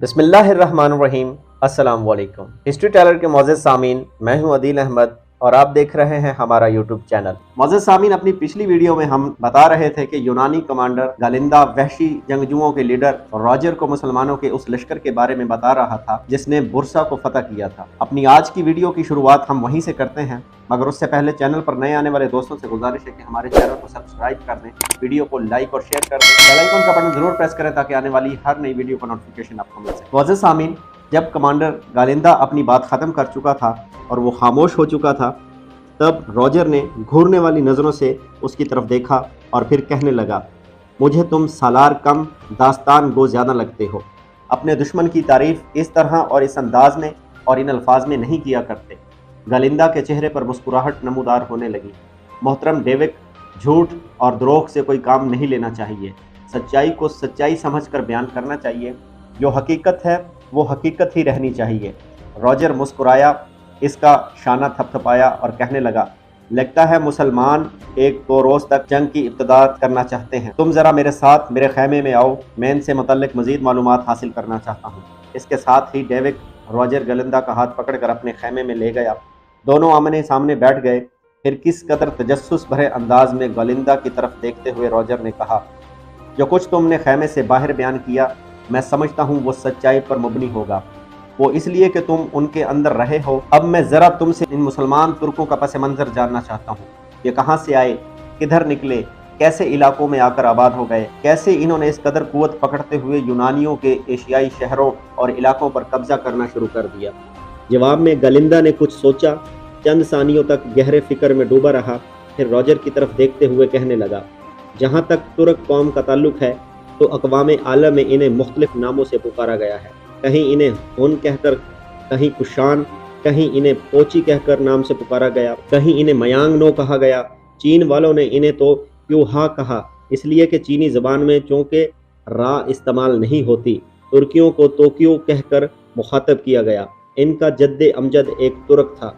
بسم اللہ الرحمن الرحیم۔ السلام علیکم ہسٹری ٹیلر کے معزز سامعین، میں ہوں عدیل احمد اور آپ دیکھ رہے ہیں ہمارا یوٹیوب چینل۔ معزز سامعین، اپنی پچھلی ویڈیو میں ہم بتا رہے تھے کہ یونانی کمانڈر گالندا وحشی جنگجوؤں کے لیڈر راجر کو مسلمانوں کے اس لشکر کے بارے میں بتا رہا تھا جس نے برسا کو فتح کیا تھا۔ اپنی آج کی ویڈیو کی شروعات ہم وہیں سے کرتے ہیں، مگر اس سے پہلے چینل پر نئے آنے والے دوستوں سے گزارش ہے کہ ہمارے چینل کو سبسکرائب کر دیں، ویڈیو کو لائک اور شیئر کر دیں، بیل آئیکن کا بٹن ضرور پریس کریں تاکہ آنے والی ہر نئی ویڈیو کا نوٹیفیکیشن آپ کو مل سکے۔ معزز سامعین، جب کمانڈر گالندا اپنی بات ختم کر چکا تھا اور وہ خاموش ہو چکا تھا، تب راجر نے گھورنے والی نظروں سے اس کی طرف دیکھا اور پھر کہنے لگا، مجھے تم سالار کم داستان گو زیادہ لگتے ہو۔ اپنے دشمن کی تعریف اس طرح اور اس انداز میں اور ان الفاظ میں نہیں کیا کرتے۔ گالندا کے چہرے پر مسکراہٹ نمودار ہونے لگی۔ محترم ڈیوک، جھوٹ اور دروغ سے کوئی کام نہیں لینا چاہیے، سچائی کو سچائی سمجھ کر بیان کرنا چاہیے، جو حقیقت ہے وہ حقیقت ہی رہنی چاہیے۔ راجر مسکرایا، اس کا شانہ تھپ تھپایا اور کہنے لگا، لگتا ہے مسلمان ایک دو روز تک جنگ کی ابتدا کرنا چاہتے ہیں۔ تم ذرا میرے ساتھ میرے خیمے میں آؤ، میں ان سے متعلق مزید معلومات حاصل کرنا چاہتا ہوں۔ اس کے ساتھ ہی ڈیوک راجر گالندا کا ہاتھ پکڑ کر اپنے خیمے میں لے گیا۔ دونوں آمنے سامنے بیٹھ گئے۔ پھر کس قدر تجسس بھرے انداز میں گالندا کی طرف دیکھتے ہوئے راجر نے کہا، جو کچھ تم نے خیمے سے باہر بیان کیا میں سمجھتا ہوں وہ سچائی پر مبنی ہوگا، وہ اس لیے کہ تم ان کے اندر رہے ہو۔ اب میں ذرا تم سے ان مسلمان ترکوں کا پس منظر جاننا چاہتا ہوں۔ یہ کہاں سے آئے، کدھر نکلے، کیسے علاقوں میں آ کر آباد ہو گئے، کیسے انہوں نے اس قدر قوت پکڑتے ہوئے یونانیوں کے ایشیائی شہروں اور علاقوں پر قبضہ کرنا شروع کر دیا۔ جواب میں گالندا نے کچھ سوچا، چند ثانیوں تک گہرے فکر میں ڈوبا رہا، پھر راجر کی طرف دیکھتے ہوئے کہنے لگا، جہاں تک ترک قوم کا تعلق ہے تو اقوام عالم میں انہیں مختلف ناموں سے پکارا گیا ہے۔ کہیں انہیں ہون کہہ کر، کہیں کشان، کہیں انہیں پوچی کہہ کر نام سے پکارا گیا، کہیں انہیں میانگ نو کہا گیا۔ چین والوں نے انہیں تو کیو ہا کہا، اس لیے کہ چینی زبان میں چونکہ را استعمال نہیں ہوتی، ترکیوں کو توکیو کہہ کر مخاطب کیا گیا۔ ان کا جد امجد ایک ترک تھا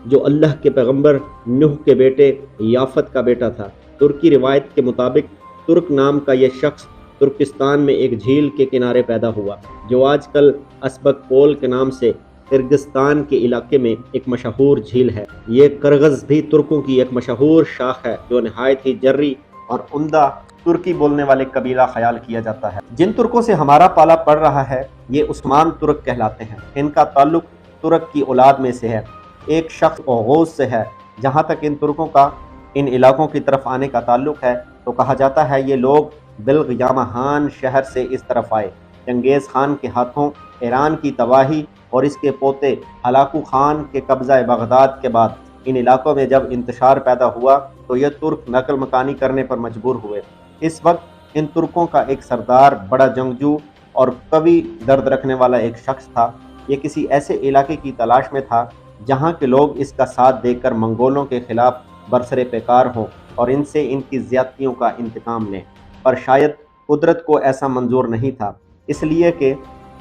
جو اللہ کے پیغمبر نوح کے بیٹے یافت کا بیٹا تھا۔ ترکی روایت کے مطابق ترک نام کا یہ شخص ترکستان میں ایک جھیل کے کنارے پیدا ہوا، جو آج کل اسبک پول کے نام سے کرگستان کے علاقے میں ایک مشہور جھیل ہے۔ یہ کرغز بھی ترکوں کی ایک مشہور شاخ ہے جو نہایت ہی جری اور عمدہ ترکی بولنے والے قبیلہ خیال کیا جاتا ہے۔ جن ترکوں سے ہمارا پالا پڑ رہا ہے یہ عثمان ترک کہلاتے ہیں۔ ان کا تعلق ترک کی اولاد میں سے ہے، ایک شخص اوغوز سے ہے۔ جہاں تک ان ترکوں کا ان علاقوں کی طرف آنے کا تعلق ہے تو کہا جاتا ہے یہ لوگ بلغ یامہان شہر سے اس طرف آئے۔ چنگیز خان کے ہاتھوں ایران کی تباہی اور اس کے پوتے ہلاکو خان کے قبضہ بغداد کے بعد ان علاقوں میں جب انتشار پیدا ہوا تو یہ ترک نقل مکانی کرنے پر مجبور ہوئے۔ اس وقت ان ترکوں کا ایک سردار بڑا جنگجو اور قوی درد رکھنے والا ایک شخص تھا۔ یہ کسی ایسے علاقے کی تلاش میں تھا جہاں کے لوگ اس کا ساتھ دے کر منگولوں کے خلاف برسر پیکار ہوں اور ان سے ان کی زیادتیوں کا انتقام لیں، پر شاید قدرت کو ایسا منظور نہیں تھا، اس لیے کہ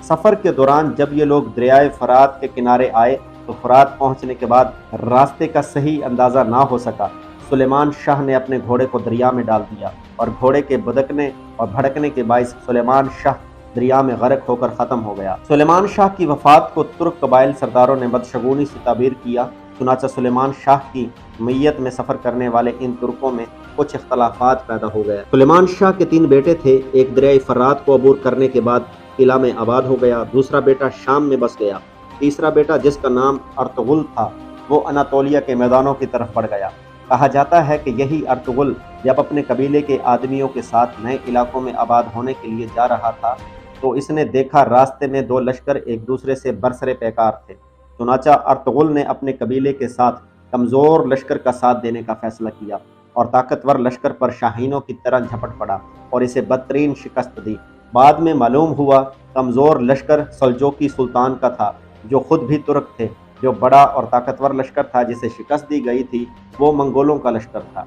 سفر کے دوران جب یہ لوگ دریائے فرات کے کنارے آئے تو فرات پہنچنے کے بعد راستے کا صحیح اندازہ نہ ہو سکا۔ سلیمان شاہ نے اپنے گھوڑے کو دریا میں ڈال دیا اور گھوڑے کے بدکنے اور بھڑکنے کے باعث سلیمان شاہ دریا میں غرق ہو کر ختم ہو گیا۔ سلیمان شاہ کی وفات کو ترک قبائل سرداروں نے بدشگونی سے تعبیر کیا، چنانچہ سلیمان شاہ کی میت میں سفر کرنے والے ان ترکوں میں کچھ اختلافات پیدا ہو گئے۔ سلیمان شاہ کے 3 بیٹے تھے، ایک دریائے فرات کو عبور کرنے کے بعد قلعہ میں آباد ہو گیا، دوسرا بیٹا شام میں بس گیا، تیسرا بیٹا جس کا نام ارطغرل تھا وہ اناتولیا کے میدانوں کی طرف بڑھ گیا۔ کہا جاتا ہے کہ یہی ارطغرل جب اپنے قبیلے کے آدمیوں کے ساتھ نئے علاقوں میں آباد ہونے کے لیے جا رہا تھا تو اس نے دیکھا راستے میں 2 لشکر ایک دوسرے سے برسر پیکار تھے۔ چنانچہ ارطغرل نے اپنے قبیلے کے ساتھ کمزور لشکر کا ساتھ دینے کا فیصلہ کیا اور طاقتور لشکر پر شاہینوں کی طرح جھپٹ پڑا اور اسے بدترین شکست دی۔ بعد میں معلوم ہوا کمزور لشکر سلجوقی سلطان کا تھا جو خود بھی ترک تھے، جو بڑا اور طاقتور لشکر تھا جسے شکست دی گئی تھی وہ منگولوں کا لشکر تھا۔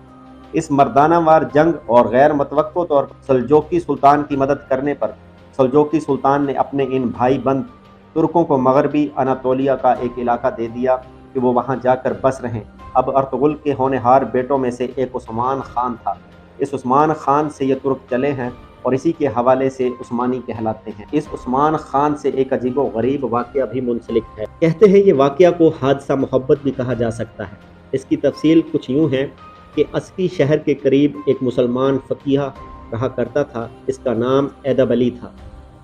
اس مردانہ وار جنگ اور غیر متوقع طور پر سلجوقی سلطان کی مدد کرنے پر سلجوقی سلطان نے اپنے ان بھائی بند ترکوں کو مغربی اناتولیا کا ایک علاقہ دے دیا کہ وہ وہاں جا کر بس رہیں۔ اب ارطغرل کے ہونہار بیٹوں میں سے ایک عثمان خان تھا۔ اس عثمان خان سے یہ ترک چلے ہیں اور اسی کے حوالے سے عثمانی کہلاتے ہیں۔ اس عثمان خان سے ایک عجیب و غریب واقعہ بھی منسلک ہے۔ کہتے ہیں یہ واقعہ کو حادثہ محبت بھی کہا جا سکتا ہے۔ اس کی تفصیل کچھ یوں ہے کہ اسکی شہر کے قریب ایک مسلمان فقیہ رہا کرتا تھا، اس کا نام ایدب علی تھا۔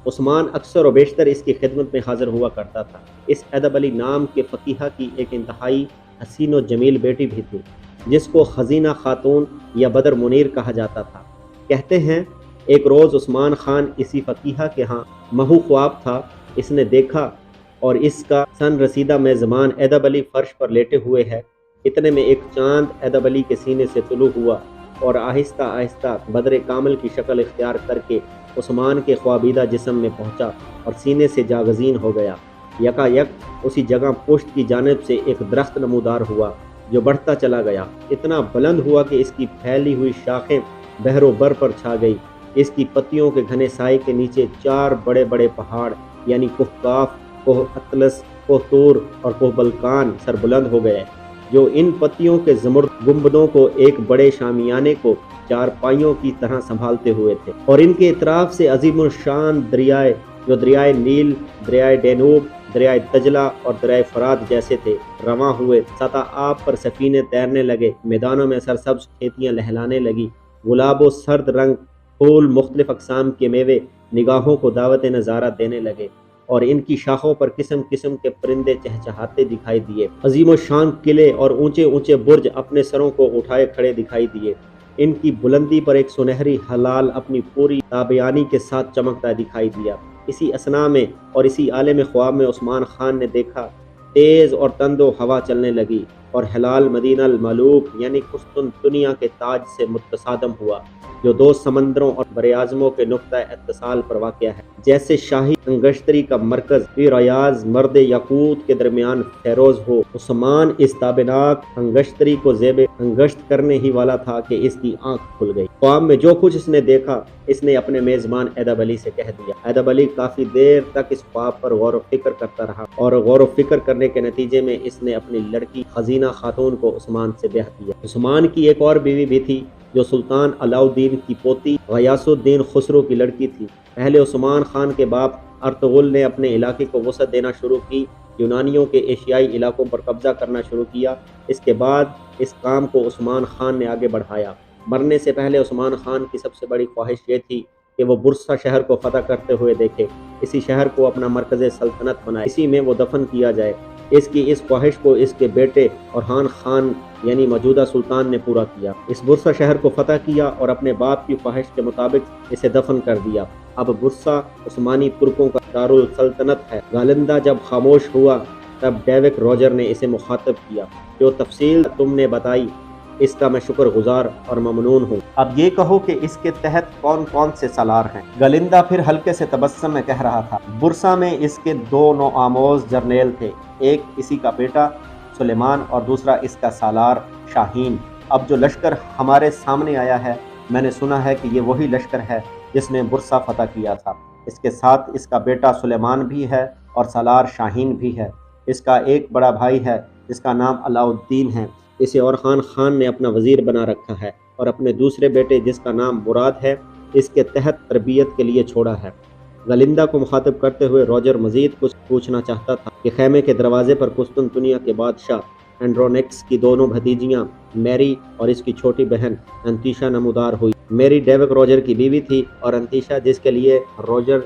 عثمان اکثر و بیشتر اس کی خدمت میں حاضر ہوا کرتا تھا۔ اس ایدب علی نام کے فقیہ کی ایک انتہائی حسین و جمیل بیٹی بھی تھی، جس کو خزینہ خاتون یا بدر منیر کہا جاتا تھا۔ کہتے ہیں ایک روز عثمان خان اسی فقیہ کے ہاں محو خواب تھا۔ اس نے دیکھا اور اس کا سن رسیدہ میزبان ایدب علی فرش پر لیٹے ہوئے ہے۔ اتنے میں ایک چاند ایدب علی کے سینے سے طلوع ہوا اور آہستہ آہستہ بدر کامل کی شکل اختیار کر کے عثمان کے خوابیدہ جسم میں پہنچا اور سینے سے جاگزین ہو گیا۔ یکا یک اسی جگہ پشت کی جانب سے ایک درخت نمودار ہوا جو بڑھتا چلا گیا، اتنا بلند ہوا کہ اس کی پھیلی ہوئی شاخیں بحر و بر پر چھا گئی۔ اس کی پتیوں کے گھنے سائے کے نیچے 4 بڑے بڑے پہاڑ یعنی کوہ کاف، کوہ اطلس، کوہ طور اور کوہ بلکان سربلند ہو گئے، جو ان پتیوں کے زمرد گنبدوں کو ایک بڑے شامیانے کو 4 پائیوں کی طرح سنبھالتے ہوئے تھے، اور ان کے اطراف سے عظیم الشان دریائے جو دریائے نیل، دریائے ڈینوب، دریائے دجلہ اور دریائے فرات جیسے تھے رواں ہوئے۔ سطح آب پر سفینے تیرنے لگے، میدانوں میں سرسبز کھیتیاں لہلانے لگی، گلاب و سرد رنگ پھول، مختلف اقسام کے میوے نگاہوں کو دعوت نظارہ دینے لگے، اور ان کی شاخوں پر قسم قسم کے پرندے چہچہاتے دکھائی دیے۔ عظیم و شان قلعے اور اونچے اونچے برج اپنے سروں کو اٹھائے کھڑے دکھائی دیے۔ ان کی بلندی پر ایک سنہری ہلال اپنی پوری تابیانی کے ساتھ چمکتا دکھائی دیا۔ اسی اثنا میں اور اسی عالم خواب میں عثمان خان نے دیکھا تیز اور تند و ہوا چلنے لگی اور ہلال مدینہ الملوک یعنی قسطنطنیہ کے تاج سے متصادم ہوا، جو 2 سمندروں اور براعظموں کے نقطہ اتصال پر واقع ہے۔ جیسے شاہی انگشتری کا مرکز بھی ریاض مرد یاقوت کے درمیان فیروز ہو، عثمان اس تابناک انگشتری کو زیب انگشت کرنے ہی والا تھا کہ اس کی آنکھ کھل گئی۔ خواب میں جو کچھ اس نے دیکھا اس نے اپنے میزبان ایدب علی سے کہہ دیا۔ ایدب علی کافی دیر تک اس خواب پر غور و فکر کرتا رہا، اور غور و فکر کرنے کے نتیجے میں اس نے اپنی لڑکی خزینہ خاتون کو عثمان سے بیعت کیا۔ عثمان کی ایک اور بیوی بھی تھی جو سلطان علاؤالدین کی پوتی غیاث الدین خسرو کی لڑکی تھی۔ پہلے عثمان خان کے باپ ارطغرل نے اپنے علاقے کو وسعت دینا شروع کی، یونانیوں کے ایشیائی علاقوں پر قبضہ کرنا شروع کیا۔ اس کے بعد اس کام کو عثمان خان نے آگے بڑھایا۔ مرنے سے پہلے عثمان خان کی سب سے بڑی خواہش یہ تھی کہ وہ برسا شہر کو فتح کرتے ہوئے دیکھے، اسی شہر کو اپنا مرکز سلطنت بنائے، اسی میں وہ دفن کیا جائے۔ اس کی اس خواہش کو اس کے بیٹے اورحان خان یعنی موجودہ سلطان نے پورا کیا۔ اس برسا شہر کو فتح کیا اور اپنے باپ کی خواہش کے مطابق اسے دفن کر دیا۔ اب برسا عثمانی ترکوں کا دارالسلطنت ہے۔ گالندہ جب خاموش ہوا تب ڈیوک روجر نے اسے مخاطب کیا، جو تفصیل تم نے بتائی اس کا میں شکر گزار اور ممنون ہوں۔ اب یہ کہو کہ اس کے تحت کون کون سے سالار ہیں؟ گالندہ پھر ہلکے سے تبسم میں کہہ رہا تھا، برسا میں اس کے 2 نوآموز جرنیل تھے، ایک اسی کا بیٹا سلیمان اور دوسرا اس کا سالار شاہین۔ اب جو لشکر ہمارے سامنے آیا ہے، میں نے سنا ہے کہ یہ وہی لشکر ہے جس نے برسا فتح کیا تھا۔ اس کے ساتھ اس کا بیٹا سلیمان بھی ہے اور سالار شاہین بھی ہے۔ اس کا ایک بڑا بھائی ہے جس کا نام علاؤالدین ہے، اسے اورحان خان نے اپنا وزیر بنا رکھا ہے، اور اپنے دوسرے بیٹے جس کا نام مراد ہے اس کے تحت تربیت کے لیے چھوڑا ہے۔ گالندہ کو مخاطب کرتے ہوئے روجر مزید کچھ پوچھنا چاہتا تھا کہ خیمے کے دروازے پر قسطنطنیہ کے بادشاہ اینڈرونیکس کی دونوں بھتیجیاں میری اور اس کی چھوٹی بہن انتیشا نمودار ہوئی۔ میری ڈیوک روجر کی بیوی تھی، اور انتیشا جس کے لیے روجر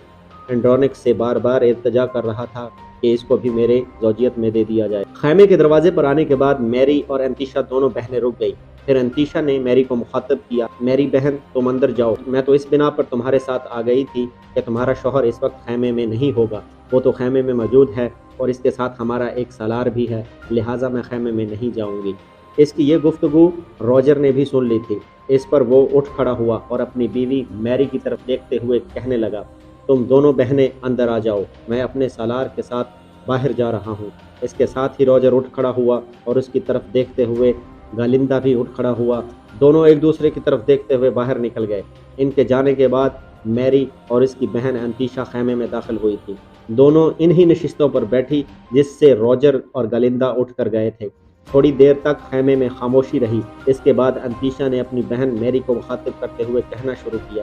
اینڈرونیکس سے بار بار التجا کر رہا تھا کہ اس کو بھی میرے زوجیت میں دے دیا جائے۔ خیمے کے دروازے پر آنے کے بعد میری اور انتیشا دونوں بہنیں رک گئی۔ پھر انتیشا نے میری کو مخاطب کیا، میری بہن تم اندر جاؤ، میں تو اس بنا پر تمہارے ساتھ آ گئی تھی کہ تمہارا شوہر اس وقت خیمے میں نہیں ہوگا، وہ تو خیمے میں موجود ہے اور اس کے ساتھ ہمارا ایک سالار بھی ہے، لہٰذا میں خیمے میں نہیں جاؤں گی۔ اس کی یہ گفتگو روجر نے بھی سن لی تھی۔ اس پر وہ اٹھ کھڑا ہوا اور اپنی بیوی میری کی طرف دیکھتے ہوئے کہنے لگا، تم دونوں بہنیں اندر آ جاؤ، میں اپنے سالار کے ساتھ باہر جا رہا ہوں۔ اس کے ساتھ ہی روجر اٹھ کھڑا ہوا اور اس کی طرف دیکھتے ہوئے گالندہ بھی اٹھ کھڑا ہوا۔ دونوں ایک دوسرے کی طرف دیکھتے ہوئے باہر نکل گئے۔ ان کے جانے کے بعد میری اور اس کی بہن انتیشا خیمے میں داخل ہوئی تھی۔ دونوں انہی نشستوں پر بیٹھی جس سے روجر اور گالندہ اٹھ کر گئے تھے۔ تھوڑی دیر تک خیمے میں خاموشی رہی۔ اس کے بعد انتیشا نے اپنی بہن میری کو مخاطب کرتے ہوئے کہنا شروع کیا،